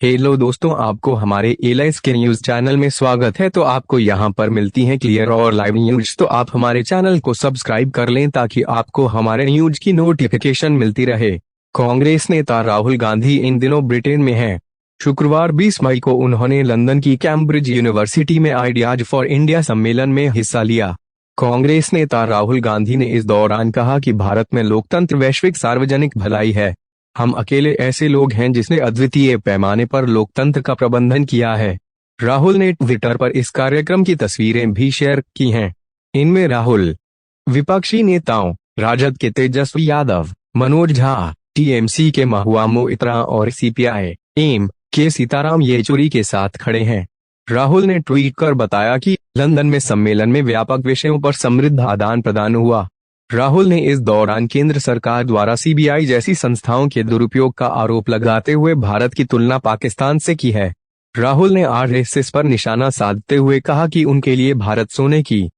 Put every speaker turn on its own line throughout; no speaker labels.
Hello दोस्तों, आपको हमारे एलाइस के न्यूज चैनल में स्वागत है। तो आपको यहां पर मिलती हैं क्लियर और लाइव न्यूज। तो आप हमारे चैनल को सब्सक्राइब कर लें ताकि आपको हमारे न्यूज की नोटिफिकेशन मिलती रहे। कांग्रेस नेता राहुल गांधी इन दिनों ब्रिटेन में हैं। शुक्रवार 20 मई को उन्होंने लंदन की कैम्ब्रिज यूनिवर्सिटी में आइडियाज फॉर इंडिया सम्मेलन में हिस्सा लिया। कांग्रेस नेता राहुल गांधी ने इस दौरान कहा कि भारत में लोकतंत्र वैश्विक सार्वजनिक भलाई है। हम अकेले ऐसे लोग हैं जिसने अद्वितीय पैमाने पर लोकतंत्र का प्रबंधन किया है। राहुल ने ट्विटर पर इस कार्यक्रम की तस्वीरें भी शेयर की हैं। इनमें राहुल, विपक्षी नेताओं राजद के तेजस्वी यादव, मनोज झा, टीएमसी के महुआ मोइत्रा और सीपीआई एम के सीताराम येचुरी के साथ खड़े हैं। राहुल ने ट्वीट कर बताया कि लंदन में सम्मेलन में व्यापक विषयों पर समृद्ध आदान प्रदान हुआ। राहुल ने इस दौरान केंद्र सरकार द्वारा सीबीआई जैसी संस्थाओं के दुरुपयोग का आरोप लगाते हुए भारत की तुलना पाकिस्तान से की है। राहुल ने आरएसएस पर निशाना साधते हुए कहा कि उनके लिए भारत सोने की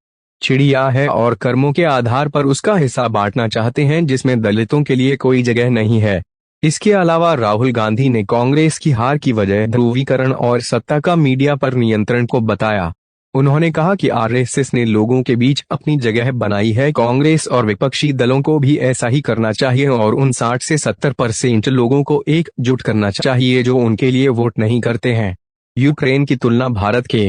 चिड़िया है और कर्मों के आधार पर उसका हिस्सा बांटना चाहते हैं जिसमें दलितों के लिए कोई जगह नहीं है। इसके अलावा राहुल गांधी ने कांग्रेस की हार की वजह ध्रुवीकरण और सत्ता का मीडिया पर नियंत्रण को बताया। उन्होंने कहा कि आरएसएस ने लोगों के बीच अपनी जगह बनाई है। कांग्रेस और विपक्षी दलों को भी ऐसा ही करना चाहिए और उन 60 से 70% लोगों को एकजुट करना चाहिए जो उनके लिए वोट नहीं करते हैं। यूक्रेन की तुलना भारत के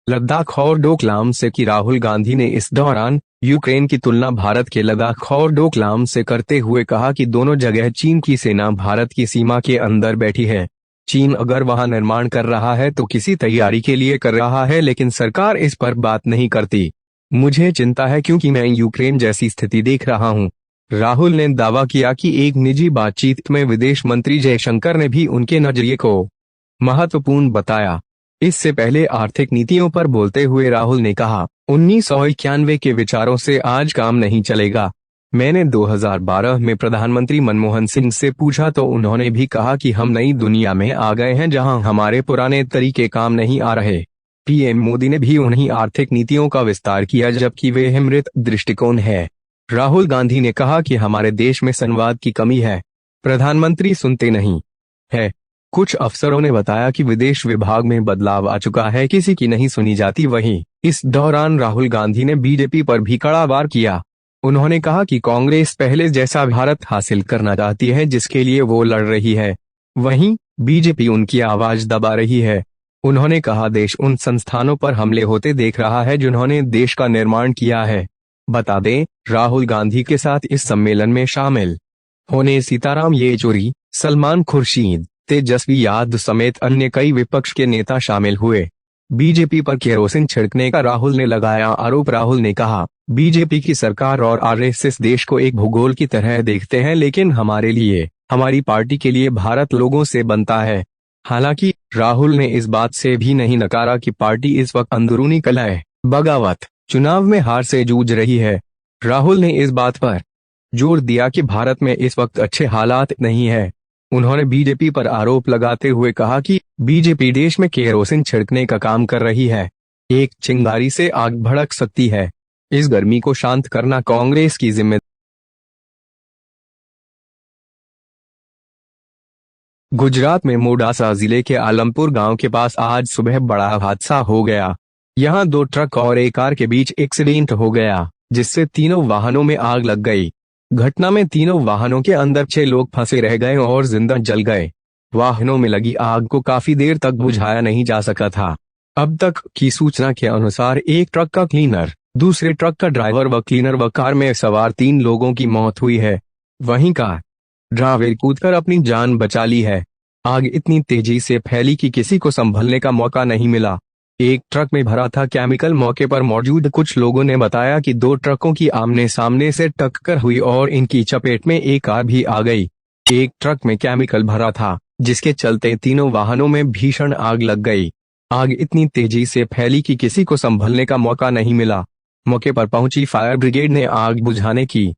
लद्दाख और डोकलाम से की। राहुल गांधी ने इस दौरान यूक्रेन की तुलना भारत के लद्दाख और डोकलाम से करते हुए कहा कि दोनों जगह चीन की सेना भारत की सीमा के अंदर बैठी है। चीन अगर वहां निर्माण कर रहा है तो किसी तैयारी के लिए कर रहा है, लेकिन सरकार इस पर बात नहीं करती। मुझे चिंता है क्योंकि मैं यूक्रेन जैसी स्थिति देख रहा हूं। राहुल ने दावा किया कि एक निजी बातचीत में विदेश मंत्री जयशंकर ने भी उनके नजरिए को महत्वपूर्ण बताया। इससे पहले आर्थिक नीतियों पर बोलते हुए राहुल ने कहा, 1991 के विचारों से आज काम नहीं चलेगा। मैंने 2012 में प्रधानमंत्री मनमोहन सिंह से पूछा तो उन्होंने भी कहा कि हम नई दुनिया में आ गए हैं जहां हमारे पुराने तरीके काम नहीं आ रहे। पीएम मोदी ने भी उन्हीं आर्थिक नीतियों का विस्तार किया जबकि वे मृत दृष्टिकोण है। राहुल गांधी ने कहा कि हमारे देश में संवाद की कमी है, प्रधानमंत्री सुनते नहीं है। कुछ अफसरों ने बताया कि विदेश विभाग में बदलाव आ चुका है, किसी की नहीं सुनी जाती। वहीं इस दौरान राहुल गांधी ने बीजेपी पर भी कड़ा वार किया। उन्होंने कहा कि कांग्रेस पहले जैसा भारत हासिल करना चाहती है जिसके लिए वो लड़ रही है, वहीं बीजेपी उनकी आवाज दबा रही है। उन्होंने कहा देश उन संस्थानों पर हमले होते देख रहा है जिन्होंने देश का निर्माण किया है। बता दें, राहुल गांधी के साथ इस सम्मेलन में शामिल होने सीताराम येचुरी, सलमान खुर्शीद, तेजस्वी यादव समेत अन्य कई विपक्ष के नेता शामिल हुए। बीजेपी पर केरोसिन छिड़कने का राहुल ने लगाया आरोप। राहुल ने कहा, बीजेपी की सरकार और आरएसएस देश को एक भूगोल की तरह देखते हैं, लेकिन हमारे लिए, हमारी पार्टी के लिए भारत लोगों से बनता है। हालांकि राहुल ने इस बात से भी नहीं नकारा कि पार्टी इस वक्त अंदरूनी कलह, बगावत, चुनाव में हार से जूझ रही है। राहुल ने इस बात पर जोर दिया कि भारत में इस वक्त अच्छे हालात नहीं है। उन्होंने बीजेपी पर आरोप लगाते हुए कहा कि बीजेपी देश में केरोसिन छिड़कने का काम कर रही है। एक चिंगारी से आग भड़क सकती है। इस गर्मी को शांत करना कांग्रेस की जिम्मेदारी। गुजरात में मोडासा जिले के आलमपुर गांव के पास आज सुबह बड़ा हादसा हो गया। यहां 2 ट्रक और एक कार के बीच एक्सीडेंट हो गया जिससे तीनों वाहनों में आग लग गई। घटना में तीनों वाहनों के अंदर 6 लोग फंसे रह गए और जिंदा जल गए। वाहनों में लगी आग को काफी देर तक बुझाया नहीं जा सका था। अब तक की सूचना के अनुसार एक ट्रक का क्लीनर, दूसरे ट्रक का ड्राइवर व क्लीनर व कार में सवार 3 लोगों की मौत हुई है। वहीं कार ड्राइवर कूदकर अपनी जान बचा ली है। आग इतनी तेजी से फैली कि किसी को संभलने का मौका नहीं मिला। एक ट्रक में भरा था केमिकल। मौके पर मौजूद कुछ लोगों ने बताया कि 2 ट्रकों की आमने सामने से टक्कर हुई और इनकी चपेट में एक कार भी आ गई। एक ट्रक में केमिकल भरा था जिसके चलते तीनों वाहनों में भीषण आग लग गई। आग इतनी तेजी से फैली कि किसी को संभलने का मौका नहीं मिला। मौके पर पहुंची फायर ब्रिगेड ने आग बुझाने की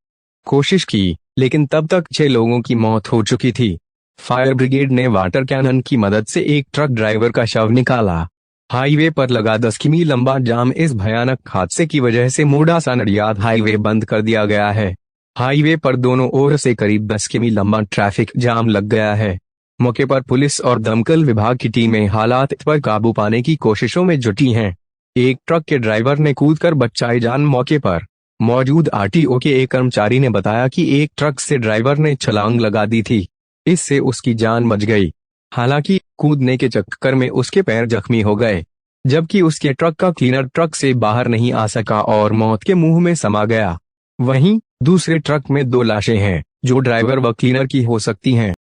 कोशिश की, लेकिन तब तक 6 लोगों की मौत हो चुकी थी। फायर ब्रिगेड ने वाटर कैनन की मदद से एक ट्रक ड्राइवर का शव निकाला। हाईवे पर लगा 10 किमी लंबा जाम। इस भयानक हादसे की वजह से मोडासा नडियाद हाईवे बंद कर दिया गया है। हाईवे पर दोनों ओर से करीब 10 किमी लंबा ट्रैफिक जाम लग गया है। मौके पर पुलिस और दमकल विभाग की टीमें हालात पर काबू पाने की कोशिशों में जुटी हैं। एक ट्रक के ड्राइवर ने कूदकर बचाई जान। मौके पर मौजूद आरटीओ के एक कर्मचारी ने बताया कि एक ट्रक से ड्राइवर ने छलांग लगा दी थी, इससे उसकी जान बच गई। हालांकि कूदने के चक्कर में उसके पैर जख्मी हो गए, जबकि उसके ट्रक का क्लीनर ट्रक से बाहर नहीं आ सका और मौत के मुंह में समा गया। वहीं दूसरे ट्रक में 2 लाशें हैं, जो ड्राइवर व क्लीनर की हो सकती हैं।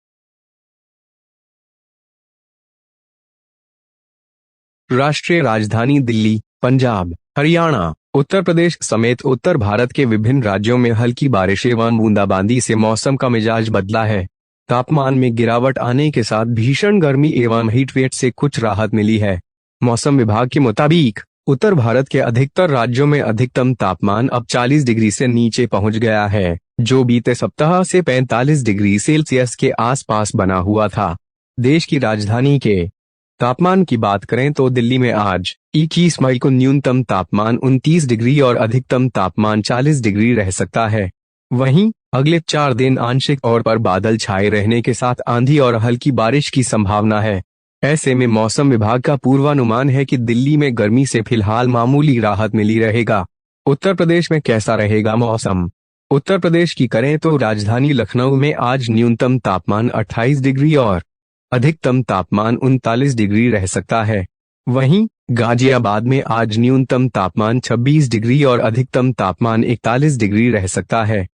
राष्ट्रीय राजधानी दिल्ली, पंजाब, हरियाणा, उत्तर प्रदेश समेत उत्तर भारत के विभिन्न राज्यों में हल्की बारिश एवं बूंदाबांदी से मौसम का मिजाज बदला है। तापमान में गिरावट आने के साथ भीषण गर्मी एवं हीटवेव से कुछ राहत मिली है। मौसम विभाग के मुताबिक उत्तर भारत के अधिकतर राज्यों में अधिकतम तापमान अब 40 डिग्री से नीचे पहुंच गया है, जो बीते सप्ताह से 45 डिग्री सेल्सियस के आसपास बना हुआ था। देश की राजधानी के तापमान की बात करें तो दिल्ली में आज 21 मई को न्यूनतम तापमान 29 डिग्री और अधिकतम तापमान 40 डिग्री रह सकता है। वहीं अगले 4 दिन आंशिक तौर पर बादल छाए रहने के साथ आंधी और हल्की बारिश की संभावना है। ऐसे में मौसम विभाग का पूर्वानुमान है कि दिल्ली में गर्मी से फिलहाल मामूली राहत मिली रहेगा। उत्तर प्रदेश में कैसा रहेगा मौसम? उत्तर प्रदेश की करें तो राजधानी लखनऊ में आज न्यूनतम तापमान 28 डिग्री और अधिकतम तापमान 39 डिग्री रह सकता है। वहीं गाजियाबाद में आज न्यूनतम तापमान 26 डिग्री और अधिकतम तापमान 41 डिग्री रह सकता है।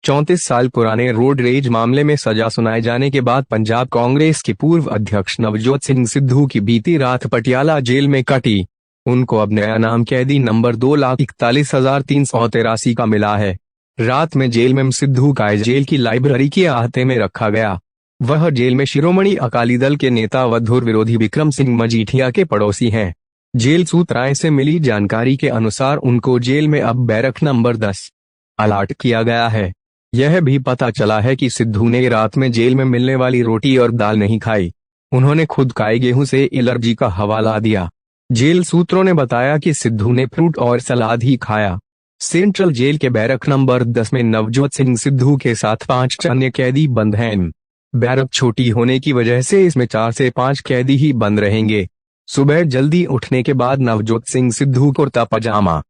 34 साल पुराने रोड रेज मामले में सजा सुनाए जाने के बाद पंजाब कांग्रेस के पूर्व अध्यक्ष नवजोत सिंह सिद्धू की बीती रात पटियाला जेल में कटी। उनको अब नया नाम कैदी नंबर 2,41,383 का मिला है। रात में जेल में सिद्धू का जेल की लाइब्रेरी के अहाते में रखा गया। वह जेल में शिरोमणि अकाली दल के नेता व धुर विरोधी विक्रम सिंह मजीठिया के पड़ोसी हैं। जेल सूत्राएं से मिली जानकारी के अनुसार उनको जेल में अब बैरक नंबर 10 अलॉट किया गया है। यह भी पता चला है कि सिद्धू ने रात में जेल में मिलने वाली रोटी और दाल नहीं खाई। उन्होंने खुद खाए गेहूं से एलर्जी का हवाला दिया। जेल सूत्रों ने बताया कि सिद्धू ने फ्रूट और सलाद ही खाया। सेंट्रल जेल के बैरक नंबर 10 में नवजोत सिंह सिद्धू के साथ 5 अन्य कैदी बंद हैं। बैरक छोटी होने की वजह से इसमें 4 से 5 कैदी ही बंद रहेंगे। सुबह जल्दी उठने के बाद नवजोत सिंह सिद्धू कुर्ता पजामा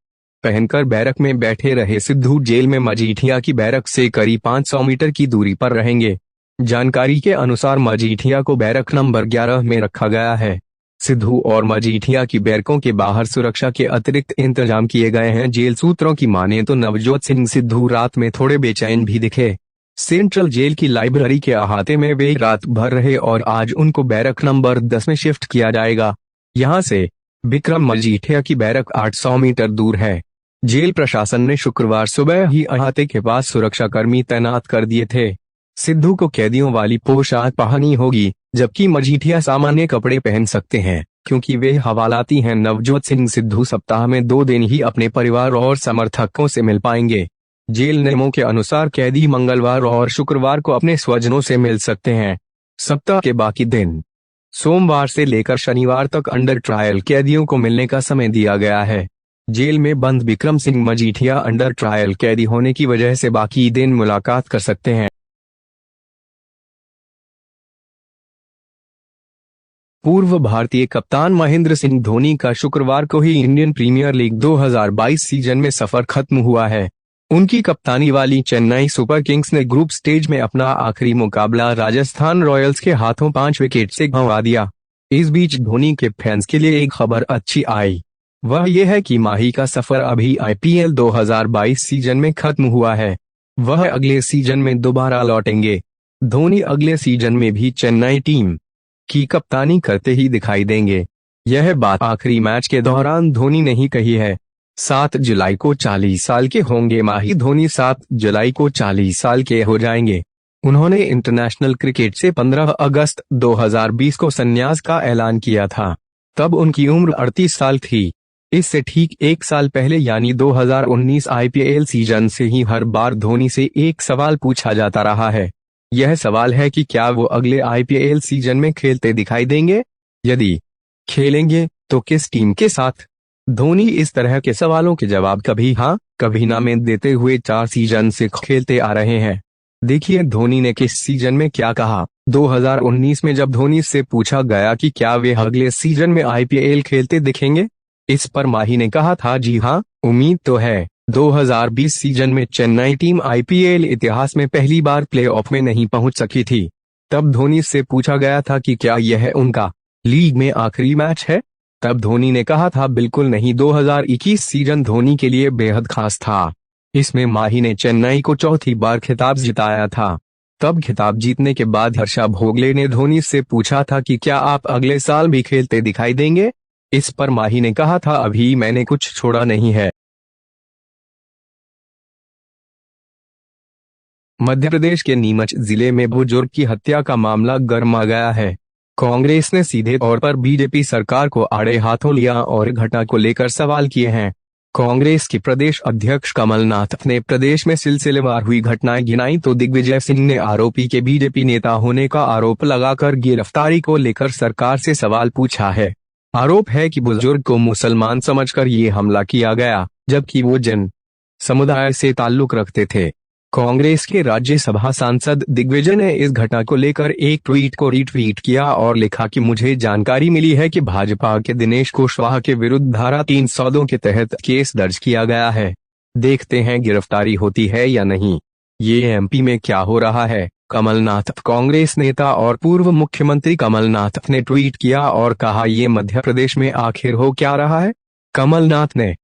पहनकर बैरक में बैठे रहे। सिद्धू जेल में मजीठिया की बैरक से करीब 500 मीटर की दूरी पर रहेंगे। जानकारी के अनुसार मजीठिया को बैरक नंबर 11 में रखा गया है। सिद्धू और मजीठिया की बैरकों के बाहर सुरक्षा के अतिरिक्त इंतजाम किए गए हैं। जेल सूत्रों की माने तो नवजोत सिंह सिद्धू रात में थोड़े बेचैन भी दिखे। सेंट्रल जेल की लाइब्रेरी के अहाते में वे रात भर रहे और आज उनको बैरक नंबर 10 में शिफ्ट किया जाएगा। यहां से विक्रम मजीठिया की बैरक 800 मीटर दूर है। जेल प्रशासन ने शुक्रवार सुबह ही अहाते के पास सुरक्षाकर्मी तैनात कर दिए थे। सिद्धू को कैदियों वाली पोशाक पहननी होगी, जबकि मजीठिया सामान्य कपड़े पहन सकते हैं, क्योंकि वे हवालाती हैं। नवजोत सिंह सिद्धू सप्ताह में 2 दिन ही अपने परिवार और समर्थकों से मिल पाएंगे। जेल नियमों के अनुसार कैदी मंगलवार और शुक्रवार को अपने स्वजनों से मिल सकते हैं। सप्ताह के बाकी दिन सोमवार से लेकर शनिवार तक अंडर ट्रायल कैदियों को मिलने का समय दिया गया है। जेल में बंद विक्रम सिंह मजीठिया अंडर ट्रायल कैदी होने की वजह से बाकी दिन मुलाकात कर सकते हैं। पूर्व भारतीय कप्तान महेंद्र सिंह धोनी का शुक्रवार को ही इंडियन प्रीमियर लीग 2022 सीजन में सफर खत्म हुआ है। उनकी कप्तानी वाली चेन्नई सुपर किंग्स ने ग्रुप स्टेज में अपना आखिरी मुकाबला राजस्थान रॉयल्स के हाथों 5 विकेट से गंवा दिया। इस बीच धोनी के फैंस के लिए एक खबर अच्छी आई। वह यह है कि माही का सफर अभी आईपीएल 2022 सीजन में खत्म हुआ है। वह अगले सीजन में दोबारा लौटेंगे। धोनी अगले सीजन में भी चेन्नई टीम की कप्तानी करते ही दिखाई देंगे। यह बात आखिरी मैच के दौरान धोनी ने ही कही है। 7 जुलाई को 40 साल के होंगे माही धोनी। 7 जुलाई को 40 साल के हो जाएंगे। उन्होंने इंटरनेशनल क्रिकेट से 15 अगस्त 2020 को संन्यास का ऐलान किया था। तब उनकी उम्र 38 साल थी। इससे ठीक 1 साल पहले यानी 2019 आईपीएल सीजन से ही हर बार धोनी से एक सवाल पूछा जाता रहा है। यह सवाल है कि क्या वो अगले आईपीएल सीजन में खेलते दिखाई देंगे? यदि खेलेंगे तो किस टीम के साथ? धोनी इस तरह के सवालों के जवाब कभी हाँ कभी ना में देते हुए 4 सीजन से खेलते आ रहे हैं। देखिए धोनी ने किस सीजन में क्या कहा। 2019 में जब धोनी से पूछा गया कि क्या वे अगले सीजन में आईपीएल खेलते दिखेंगे, इस पर माही ने कहा था जी हाँ, उम्मीद तो है। 2020 सीजन में चेन्नई टीम आईपीएल इतिहास में पहली बार प्लेऑफ में नहीं पहुंच सकी थी। तब धोनी से पूछा गया था कि क्या यह उनका लीग में आखिरी मैच है। तब धोनी ने कहा था बिल्कुल नहीं। 2021 सीजन धोनी के लिए बेहद खास था। इसमें माही ने चेन्नई को चौथी बार खिताब जिताया था। तब खिताब जीतने के बाद हर्षा भोगले ने धोनी से पूछा था कि क्या आप अगले साल भी खेलते दिखाई देंगे। इस पर माही ने कहा था अभी मैंने कुछ छोड़ा नहीं है। मध्य प्रदेश के नीमच जिले में बुजुर्ग की हत्या का मामला गरमा गया है। कांग्रेस ने सीधे तौर पर बीजेपी सरकार को आड़े हाथों लिया और घटना को लेकर सवाल किए हैं। कांग्रेस के प्रदेश अध्यक्ष कमलनाथ ने प्रदेश में सिलसिलेवार हुई घटनाएं गिनाई तो दिग्विजय सिंह ने आरोपी के बीजेपी नेता होने का आरोप लगाकर गिरफ्तारी को लेकर सरकार से सवाल पूछा है। आरोप है कि बुजुर्ग को मुसलमान समझकर ये हमला किया गया, जबकि वो जैन समुदाय से ताल्लुक रखते थे। कांग्रेस के राज्यसभा सांसद दिग्विजय ने इस घटना को लेकर एक ट्वीट को रीट्वीट किया और लिखा कि मुझे जानकारी मिली है कि भाजपा के दिनेश कुशवाहा के विरुद्ध धारा 302 के तहत केस दर्ज किया गया है। देखते हैं गिरफ्तारी होती है या नहीं। ये एमपी में क्या हो रहा है। कमलनाथ। कांग्रेस नेता और पूर्व मुख्यमंत्री कमलनाथ ने ट्वीट किया और कहा ये मध्य प्रदेश में आखिर हो क्या रहा है। कमलनाथ ने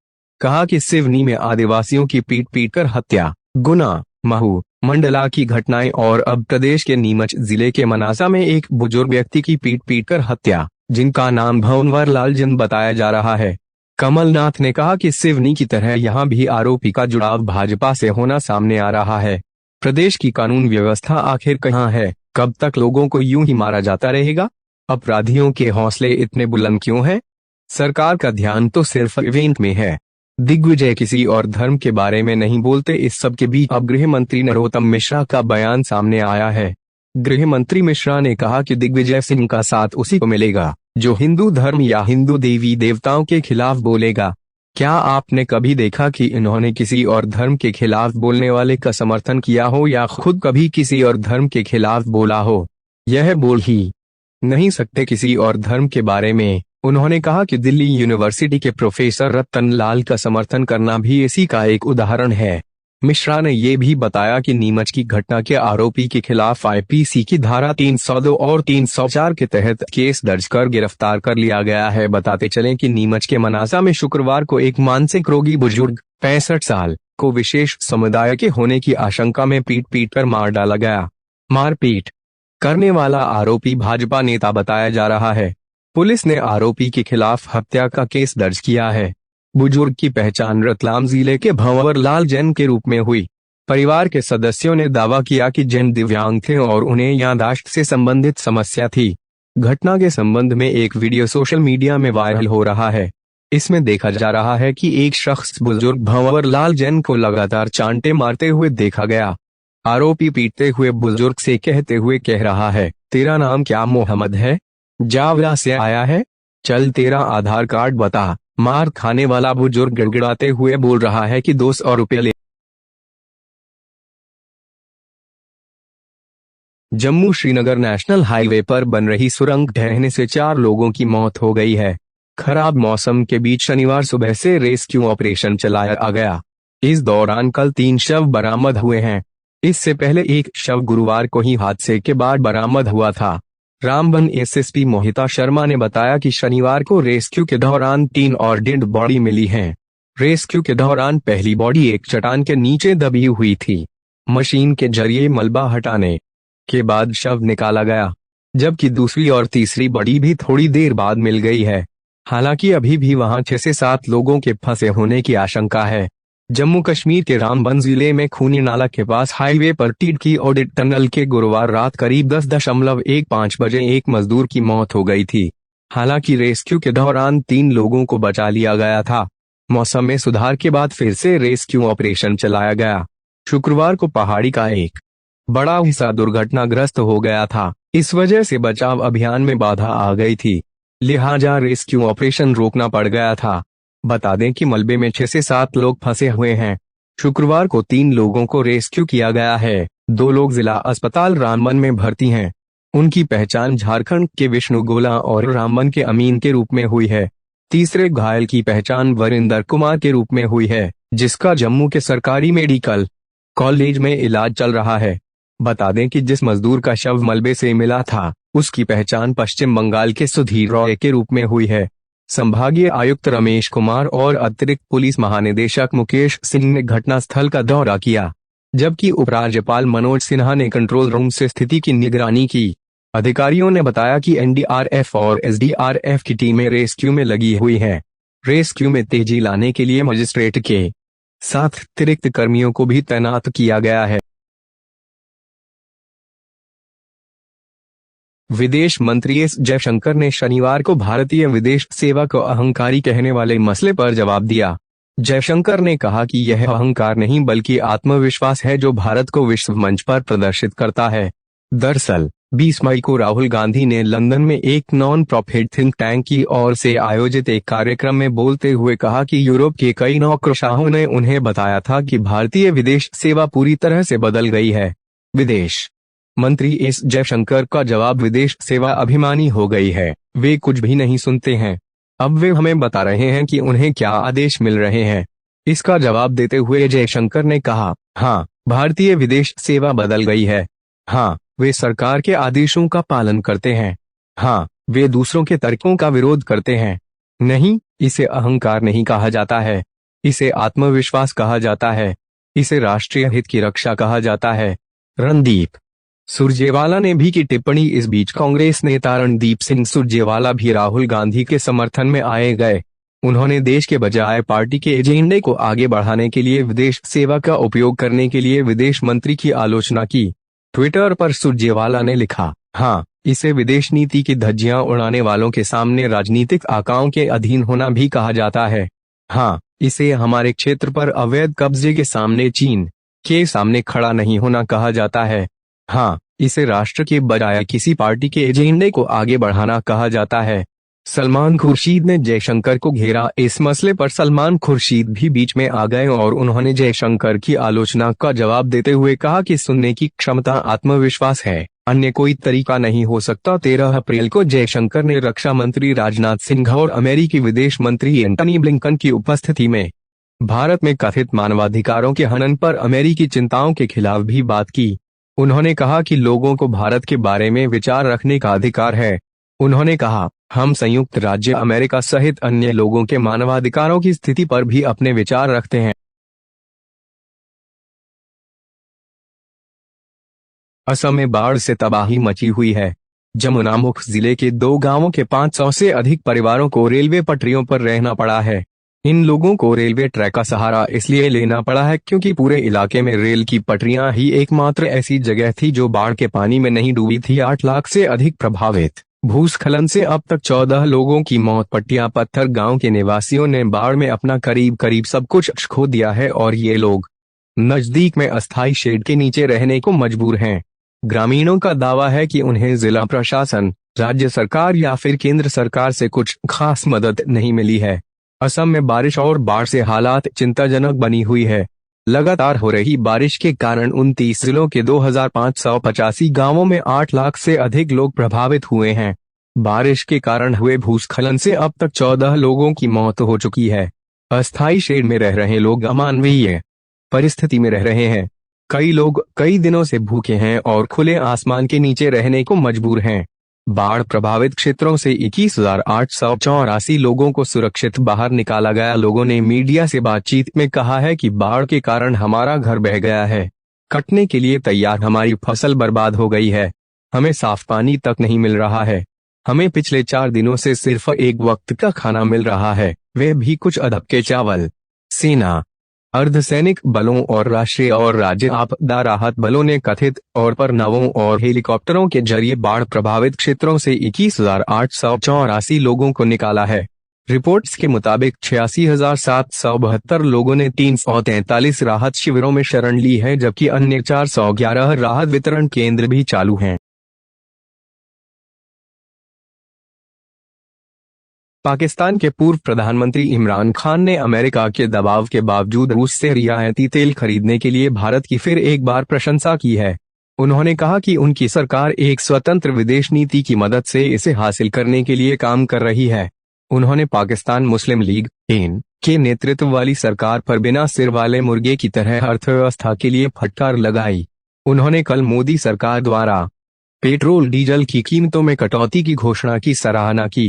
कहा कि सिवनी में आदिवासियों की पीट पीट कर हत्या, गुना, महू, मंडला की घटनाएं और अब प्रदेश के नीमच जिले के मनासा में एक बुजुर्ग व्यक्ति की पीट पीट कर हत्या, जिनका नाम भंवर लाल जैन बताया जा रहा है। कमलनाथ ने कहा कि सिवनी की तरह यहां भी आरोपी का जुड़ाव भाजपा से होना सामने आ रहा है। प्रदेश की कानून व्यवस्था आखिर कहां है। कब तक लोगों को यूं ही मारा जाता रहेगा। अपराधियों के हौसले इतने बुलंद क्यों हैं। सरकार का ध्यान तो सिर्फ इवेंट में है। दिग्विजय किसी और धर्म के बारे में नहीं बोलते। इस सब के बीच अब गृह मंत्री नरोत्तम मिश्रा का बयान सामने आया है। गृह मंत्री मिश्रा ने कहा कि दिग्विजय सिंह का साथ उसी को मिलेगा जो हिंदू धर्म या हिंदू देवी देवताओं के खिलाफ बोलेगा। क्या आपने कभी देखा कि इन्होंने किसी और धर्म के खिलाफ बोलने वाले का समर्थन किया हो या खुद कभी किसी और धर्म के खिलाफ बोला हो। यह बोल ही नहीं सकते किसी और धर्म के बारे में। उन्होंने कहा कि दिल्ली यूनिवर्सिटी के प्रोफेसर रतन लाल का समर्थन करना भी इसी का एक उदाहरण है। मिश्रा ने ये भी बताया कि नीमच की घटना के आरोपी के खिलाफ आईपीसी की धारा 302 और 304 के तहत केस दर्ज कर गिरफ्तार कर लिया गया है। बताते चलें कि नीमच के मनासा में शुक्रवार को एक मानसिक रोगी बुजुर्ग 65 साल को विशेष समुदाय के होने की आशंका में पीट पीट कर मार डाला गया। मारपीट करने वाला आरोपी भाजपा नेता बताया जा रहा है। पुलिस ने आरोपी के खिलाफ हत्या का केस दर्ज किया है। बुजुर्ग की पहचान रतलाम जिले के भंवर लाल जैन के रूप में हुई। परिवार के सदस्यों ने दावा किया कि जैन दिव्यांग थे और उन्हें याददाश्त से संबंधित समस्या थी। घटना के संबंध में एक वीडियो सोशल मीडिया में वायरल हो रहा है। इसमें देखा जा रहा है कि एक शख्स बुजुर्ग भंवर लाल जैन को लगातार चांटे मारते हुए देखा गया। आरोपी पीटते हुए बुजुर्ग से कहते हुए कह रहा है, तेरा नाम क्या मोहम्मद है? जावला से आया है? चल तेरा आधार कार्ड बता। मार खाने वाला बुजुर्ग गिड़गिड़ाते हुए बोल रहा है कि 200 रुपये ले। जम्मू श्रीनगर नेशनल हाईवे पर बन रही सुरंग ढहने से 4 लोगों की मौत हो गई है। खराब मौसम के बीच शनिवार सुबह से रेस्क्यू ऑपरेशन चलाया गया। इस दौरान कल 3 शव बरामद हुए हैं। इससे पहले एक शव गुरुवार को ही हादसे के बाद बरामद हुआ था। रामबन एसएसपी मोहिता शर्मा ने बताया कि शनिवार को रेस्क्यू के दौरान 3 और डेड बॉडी मिली हैं। रेस्क्यू के दौरान पहली बॉडी एक चट्टान के नीचे दबी हुई थी। मशीन के जरिए मलबा हटाने के बाद शव निकाला गया, जबकि दूसरी और तीसरी बॉडी भी थोड़ी देर बाद मिल गई है। हालांकि अभी भी वहां 6 से 7 लोगों के फंसे होने की आशंका है। जम्मू कश्मीर के रामबन जिले में खूनी नाला के पास हाईवे पर टिडकी ऑडिट टनल के गुरुवार रात करीब 10:15 बजे एक मजदूर की मौत हो गई थी। हालांकि रेस्क्यू के दौरान 3 लोगों को बचा लिया गया था। मौसम में सुधार के बाद फिर से रेस्क्यू ऑपरेशन चलाया गया। शुक्रवार को पहाड़ी का एक बड़ा हिस्सा दुर्घटनाग्रस्त हो गया था। इस वजह से बचाव अभियान में बाधा आ गई थी, लिहाजा रेस्क्यू ऑपरेशन रोकना पड़ गया था। बता दें कि मलबे में 6 से 7 लोग फंसे हुए हैं। शुक्रवार को 3 लोगों को रेस्क्यू किया गया है। 2 लोग जिला अस्पताल रामबन में भर्ती हैं। उनकी पहचान झारखंड के विष्णु गोला और रामबन के अमीन के रूप में हुई है। तीसरे घायल की पहचान वरिंदर कुमार के रूप में हुई है, जिसका जम्मू के सरकारी मेडिकल कॉलेज में इलाज चल रहा है। बता दें कि जिस मजदूर का शव मलबे से मिला था, उसकी पहचान पश्चिम बंगाल के सुधीर रॉय के रूप में हुई है। संभागीय आयुक्त रमेश कुमार और अतिरिक्त पुलिस महानिदेशक मुकेश सिंह ने घटनास्थल का दौरा किया, जबकि उपराज्यपाल मनोज सिन्हा ने कंट्रोल रूम से स्थिति की निगरानी की। अधिकारियों ने बताया कि एनडीआरएफ और एसडीआरएफ की टीमें रेस्क्यू में लगी हुई हैं। रेस्क्यू में तेजी लाने के लिए मजिस्ट्रेट के साथ अतिरिक्त कर्मियों को भी तैनात किया गया है। विदेश मंत्री एस जयशंकर ने शनिवार को भारतीय विदेश सेवा को अहंकारी कहने वाले मसले पर जवाब दिया। जयशंकर ने कहा कि यह अहंकार नहीं बल्कि आत्मविश्वास है जो भारत को विश्व मंच पर प्रदर्शित करता है। दरअसल 20 मई को राहुल गांधी ने लंदन में एक नॉन प्रॉफिट थिंक टैंक की ओर से आयोजित एक कार्यक्रम में बोलते हुए कहा कि यूरोप के कई नौकरशाहों ने उन्हें बताया था कि भारतीय विदेश सेवा पूरी तरह से बदल गई है। विदेश मंत्री एस जयशंकर का जवाब, विदेश सेवा अभिमानी हो गई है, वे कुछ भी नहीं सुनते हैं। अब वे हमें बता रहे हैं कि उन्हें क्या आदेश मिल रहे हैं। इसका जवाब देते हुए जयशंकर ने कहा, हाँ, भारतीय विदेश सेवा बदल गई है। हाँ, वे सरकार के आदेशों का पालन करते हैं। हाँ, वे दूसरों के तर्कों का विरोध करते हैं। नहीं, इसे अहंकार नहीं कहा जाता है, इसे आत्मविश्वास कहा जाता है, इसे राष्ट्रीय हित की रक्षा कहा जाता है। रणदीप सुरजेवाला ने भी की टिप्पणी। इस बीच कांग्रेस नेता रणदीप सिंह सुरजेवाला भी राहुल गांधी के समर्थन में आए गए। उन्होंने देश के बजाय पार्टी के एजेंडे को आगे बढ़ाने के लिए विदेश सेवा का उपयोग करने के लिए विदेश मंत्री की आलोचना की। ट्विटर पर सुरजेवाला ने लिखा, हाँ, इसे विदेश नीति की धज्जियां उड़ाने वालों के सामने राजनीतिक आकाओं के अधीन होना भी कहा जाता है। हाँ, इसे हमारे क्षेत्र पर अवैध कब्जे के सामने चीन के सामने खड़ा नहीं होना कहा जाता है। हाँ, इसे राष्ट्र के बजाय किसी पार्टी के एजेंडे को आगे बढ़ाना कहा जाता है। सलमान खुर्शीद ने जयशंकर को घेरा। इस मसले पर सलमान खुर्शीद भी बीच में आ गए और उन्होंने जयशंकर की आलोचना का जवाब देते हुए कहा कि सुनने की क्षमता आत्मविश्वास है, अन्य कोई तरीका नहीं हो सकता। 13 अप्रैल को जयशंकर ने रक्षा मंत्री राजनाथ सिंह और अमेरिकी विदेश मंत्री एंटनी ब्लिंकन की उपस्थिति में भारत में कथित मानवाधिकारों के हनन पर अमेरिकी चिंताओं के खिलाफ भी बात की। उन्होंने कहा कि लोगों को भारत के बारे में विचार रखने का अधिकार है। उन्होंने कहा, हम संयुक्त राज्य अमेरिका सहित अन्य लोगों के मानवाधिकारों की स्थिति पर भी अपने विचार रखते हैं। असम में बाढ़ से तबाही मची हुई है। जमुनामुख जिले के 2 गांवों के 500 से अधिक परिवारों को रेलवे पटरियों पर रहना पड़ा है। इन लोगों को रेलवे ट्रैक का सहारा इसलिए लेना पड़ा है क्योंकि पूरे इलाके में रेल की पटरियां ही एकमात्र ऐसी जगह थी जो बाढ़ के पानी में नहीं डूबी थी। 8 लाख से अधिक प्रभावित। भूस्खलन से अब तक 14 लोगों की मौत। पट्टिया पत्थर गांव के निवासियों ने बाढ़ में अपना करीब सब कुछ खो दिया है और ये लोग नजदीक में अस्थायी शेड के नीचे रहने को मजबूर हैं। ग्रामीणों का दावा है कि उन्हें जिला प्रशासन, राज्य सरकार या फिर केंद्र सरकार से कुछ खास मदद नहीं मिली है। असम में बारिश और बाढ़ से हालात चिंताजनक बनी हुई है। लगातार हो रही बारिश के कारण 29 जिलों के 2585 गांवों में 8 लाख से अधिक लोग प्रभावित हुए हैं। बारिश के कारण हुए भूस्खलन से अब तक 14 लोगों की मौत हो चुकी है। अस्थायी शेड में रह रहे लोग अमानवीय परिस्थिति में रह रहे हैं। कई लोग कई दिनों से भूखे हैं और खुले आसमान के नीचे रहने को मजबूर हैं। बाढ़ प्रभावित क्षेत्रों से 21,884 लोगों को सुरक्षित बाहर निकाला गया। लोगों ने मीडिया से बातचीत में कहा है कि बाढ़ के कारण हमारा घर बह गया है, कटने के लिए तैयार हमारी फसल बर्बाद हो गई है, हमें साफ पानी तक नहीं मिल रहा है, हमें पिछले 4 दिनों से सिर्फ एक वक्त का खाना मिल रहा है, वे भी कुछ अदब के चावल। सेना, अर्धसैनिक बलों और राष्ट्रीय और राज्य आपदा राहत बलों ने कथित तौर पर नावों और हेलीकॉप्टरों के जरिए बाढ़ प्रभावित क्षेत्रों से 21,884 लोगों को निकाला है। रिपोर्ट्स के मुताबिक 86,772 लोगों ने 343 राहत शिविरों में शरण ली है, जबकि अन्य 411 राहत वितरण केंद्र भी चालू हैं। पाकिस्तान के पूर्व प्रधानमंत्री इमरान खान ने अमेरिका के दबाव के बावजूद रूस से रियायती तेल खरीदने के लिए भारत की फिर एक बार प्रशंसा की है। उन्होंने कहा कि उनकी सरकार एक स्वतंत्र विदेश नीति की मदद से इसे हासिल करने के लिए काम कर रही है। उन्होंने पाकिस्तान मुस्लिम लीग (PAN) के नेतृत्व वाली सरकार पर बिना सिर वाले मुर्गे की तरह अर्थव्यवस्था के लिए फटकार लगाई। उन्होंने कल मोदी सरकार द्वारा पेट्रोल डीजल की कीमतों में कटौती की घोषणा की सराहना की।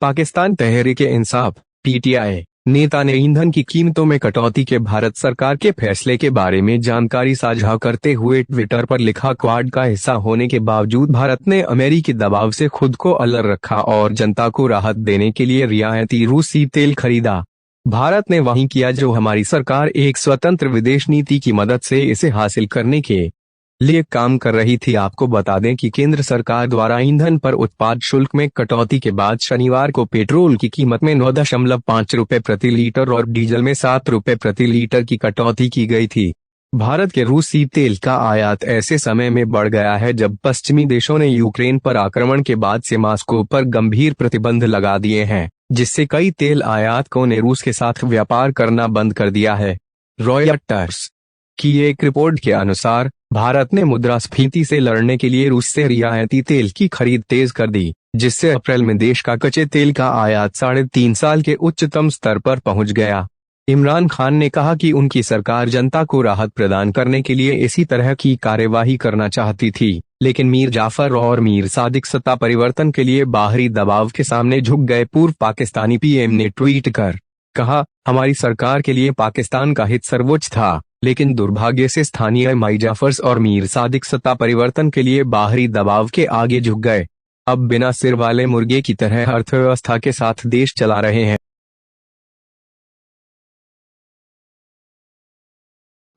पाकिस्तान तहरीक-ए-इंसाफ (PTI) नेता ने ईंधन की कीमतों में कटौती के भारत सरकार के फैसले के बारे में जानकारी साझा करते हुए ट्विटर पर लिखा, क्वाड का हिस्सा होने के बावजूद भारत ने अमेरिकी दबाव से खुद को अलग रखा और जनता को राहत देने के लिए रियायती रूसी तेल खरीदा। भारत ने वही किया जो हमारी सरकार एक स्वतंत्र विदेश नीति की मदद से इसे हासिल करने के लिए काम कर रही थी। आपको बता दें कि केंद्र सरकार द्वारा ईंधन पर उत्पाद शुल्क में कटौती के बाद शनिवार को पेट्रोल की कीमत में 9.5 रुपए प्रति लीटर और डीजल में 7 रुपए प्रति लीटर की कटौती की गई थी। भारत के रूसी तेल का आयात ऐसे समय में बढ़ गया है जब पश्चिमी देशों ने यूक्रेन पर आक्रमण के बाद से मॉस्को पर गंभीर प्रतिबंध लगा दिए हैं, जिससे कई तेल आयातकों ने रूस के साथ व्यापार करना बंद कर दिया है। रॉयटर्स की एक रिपोर्ट के अनुसार भारत ने मुद्रास्फीति से लड़ने के लिए रूस से रियायती तेल की खरीद तेज कर दी, जिससे अप्रैल में देश का कच्चे तेल का आयात 3.5 साल के उच्चतम स्तर पर पहुंच गया। इमरान खान ने कहा कि उनकी सरकार जनता को राहत प्रदान करने के लिए इसी तरह की कार्यवाही करना चाहती थी, लेकिन मीर जाफर और मीर सादिक सत्ता परिवर्तन के लिए बाहरी दबाव के सामने झुक गए। पूर्व पाकिस्तानी PM ने ट्वीट कर कहा, हमारी सरकार के लिए पाकिस्तान का हित सर्वोच्च था, लेकिन दुर्भाग्य से स्थानीय मीर जाफर और मीर सादिक सत्ता परिवर्तन के लिए बाहरी दबाव के आगे झुक गए। अब बिना सिर वाले मुर्गे की तरह अर्थव्यवस्था के साथ देश चला रहे हैं।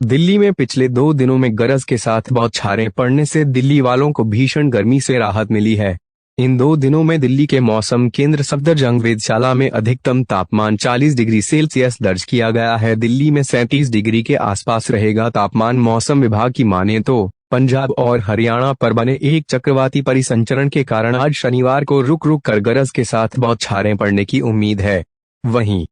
दिल्ली में पिछले 2 दिनों में गरज के साथ बौछारें पड़ने से दिल्ली वालों को भीषण गर्मी से राहत मिली है। इन 2 दिनों में दिल्ली के मौसम केंद्र सफदरजंग वेधशाला में अधिकतम तापमान 40 डिग्री सेल्सियस दर्ज किया गया है। दिल्ली में 37 डिग्री के आसपास रहेगा तापमान। मौसम विभाग की माने तो पंजाब और हरियाणा पर बने एक चक्रवाती परिसंचरण के कारण आज शनिवार को रुक रुक कर गरज के साथ बौछारें पड़ने की उम्मीद है। वहीं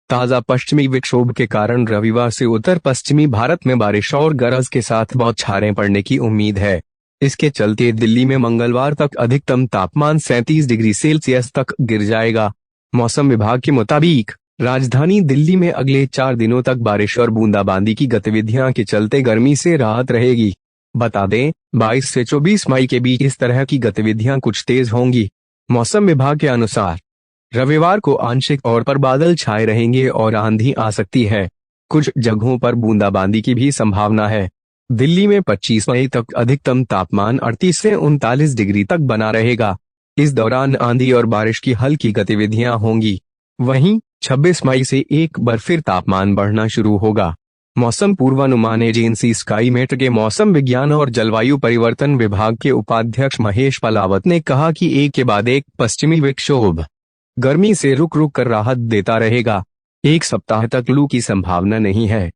ताज़ा पश्चिमी विक्षोभ के कारण रविवार से उत्तर पश्चिमी भारत में बारिश और गरज के साथ बौछारें पड़ने की उम्मीद है। इसके चलते दिल्ली में मंगलवार तक अधिकतम तापमान 37 डिग्री सेल्सियस तक गिर जाएगा। मौसम विभाग के मुताबिक राजधानी दिल्ली में अगले 4 दिनों तक बारिश और बूंदाबांदी की गतिविधियां के चलते गर्मी से राहत रहेगी। बता दें, 22 से 24 मई के बीच इस तरह की गतिविधियां कुछ तेज होंगी। मौसम विभाग के अनुसार रविवार को आंशिक तौर पर बादल छाए रहेंगे और आंधी आ सकती है। कुछ जगहों पर बूंदाबांदी की भी संभावना है। दिल्ली में 25 मई तक अधिकतम तापमान 38 से 39 डिग्री तक बना रहेगा। इस दौरान आंधी और बारिश की हल्की गतिविधियां होंगी। वहीं 26 मई से एक बार फिर तापमान बढ़ना शुरू होगा। मौसम पूर्वानुमान एजेंसी स्काईमेट के मौसम विज्ञान और जलवायु परिवर्तन विभाग के उपाध्यक्ष महेश पलावत ने कहा कि एक के बाद एक पश्चिमी विक्षोभ गर्मी से रुक रुक कर राहत देता रहेगा। एक सप्ताह तक लू की संभावना नहीं है।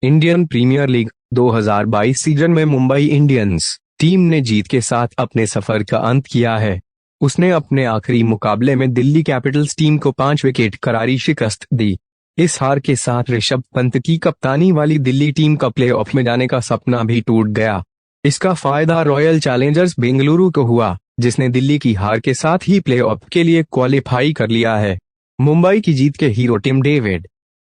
इंडियन प्रीमियर लीग 2022 सीजन में मुंबई इंडियंस टीम ने जीत के साथ अपने सफर का अंत किया है। उसने अपने आखिरी मुकाबले में दिल्ली कैपिटल्स टीम को 5 विकेट करारी शिकस्त दी। इस हार के साथ ऋषभ पंत की कप्तानी वाली दिल्ली टीम का प्लेऑफ में जाने का सपना भी टूट गया। इसका फायदा रॉयल चैलेंजर्स बेंगलुरु को हुआ, जिसने दिल्ली की हार के साथ ही प्लेऑफ के लिए क्वालिफाई कर लिया है। मुंबई की जीत के हीरो टिम डेविड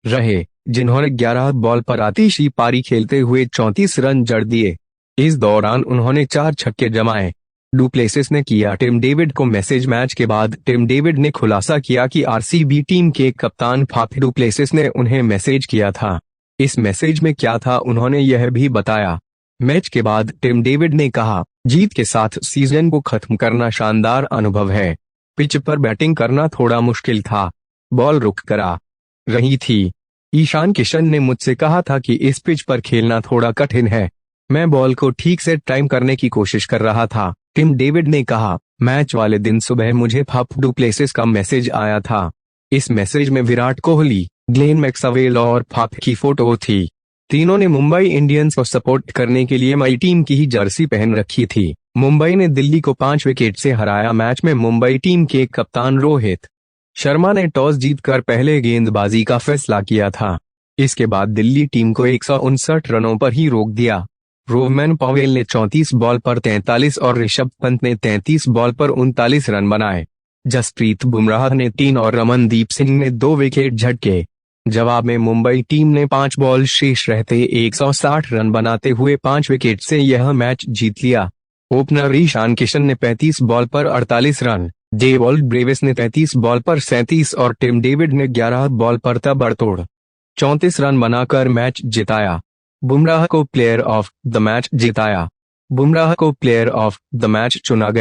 रहे, जिन्होंने 11 बॉल पर आतिशी पारी खेलते हुए 34 रन जड़ दिए। इस दौरान उन्होंने 4 छक्के जमाए। डुप्लेसिस ने किया टिम डेविड को मैसेज। मैच के बाद टिम डेविड ने खुलासा किया कि आरसीबी टीम के कप्तान फाफ डुप्लेसिस ने उन्हें मैसेज किया था। इस मैसेज में क्या था उन्होंने यह भी बताया। मैच के बाद टिम डेविड ने कहा, जीत के साथ सीजन को खत्म करना शानदार अनुभव है। पिच पर बैटिंग करना थोड़ा मुश्किल था, बॉल रुक करा रही थी। ईशान किशन ने मुझसे कहा था कि इस पिच पर खेलना थोड़ा कठिन है। मैं बॉल को ठीक से टाइम करने की कोशिश कर रहा था, टिम डेविड ने कहा। मैच वाले दिन सुबह मुझे फाफ डुप्लेसिस का मैसेज आया था। इस मैसेज में विराट कोहली, ग्लेन मैक्सवेल और फाफ की फोटो थी। तीनों ने मुंबई इंडियंस को सपोर्ट करने के लिए मई टीम की ही जर्सी पहन रखी थी। मुंबई ने दिल्ली को 5 विकेट से हराया। मैच में मुंबई टीम के कप्तान रोहित शर्मा ने टॉस जीतकर पहले गेंदबाजी का फैसला किया था। इसके बाद दिल्ली टीम को 159 रनों पर ही रोक दिया। रोहमन पवेल ने 34 बॉल पर 43 और ऋषभ पंत ने 33 बॉल पर 39 रन बनाए। जसप्रीत बुमराह ने 3 और रमनदीप सिंह ने 2 विकेट झटके। जवाब में मुंबई टीम ने 5 बॉल शेष रहते 160 रन बनाते हुए 5 विकेट से यह मैच जीत लिया। ओपनर ईशान किशन ने 35 बॉल पर 48 रन, डेवॉल्ट ब्रेविस ने 33 बॉल पर 37 और टिम डेविड ने 11 बॉल पर ताबड़तोड़ 34 रन बनाकर मैच जिताया। बुमराह को प्लेयर ऑफ द मैच चुना गया।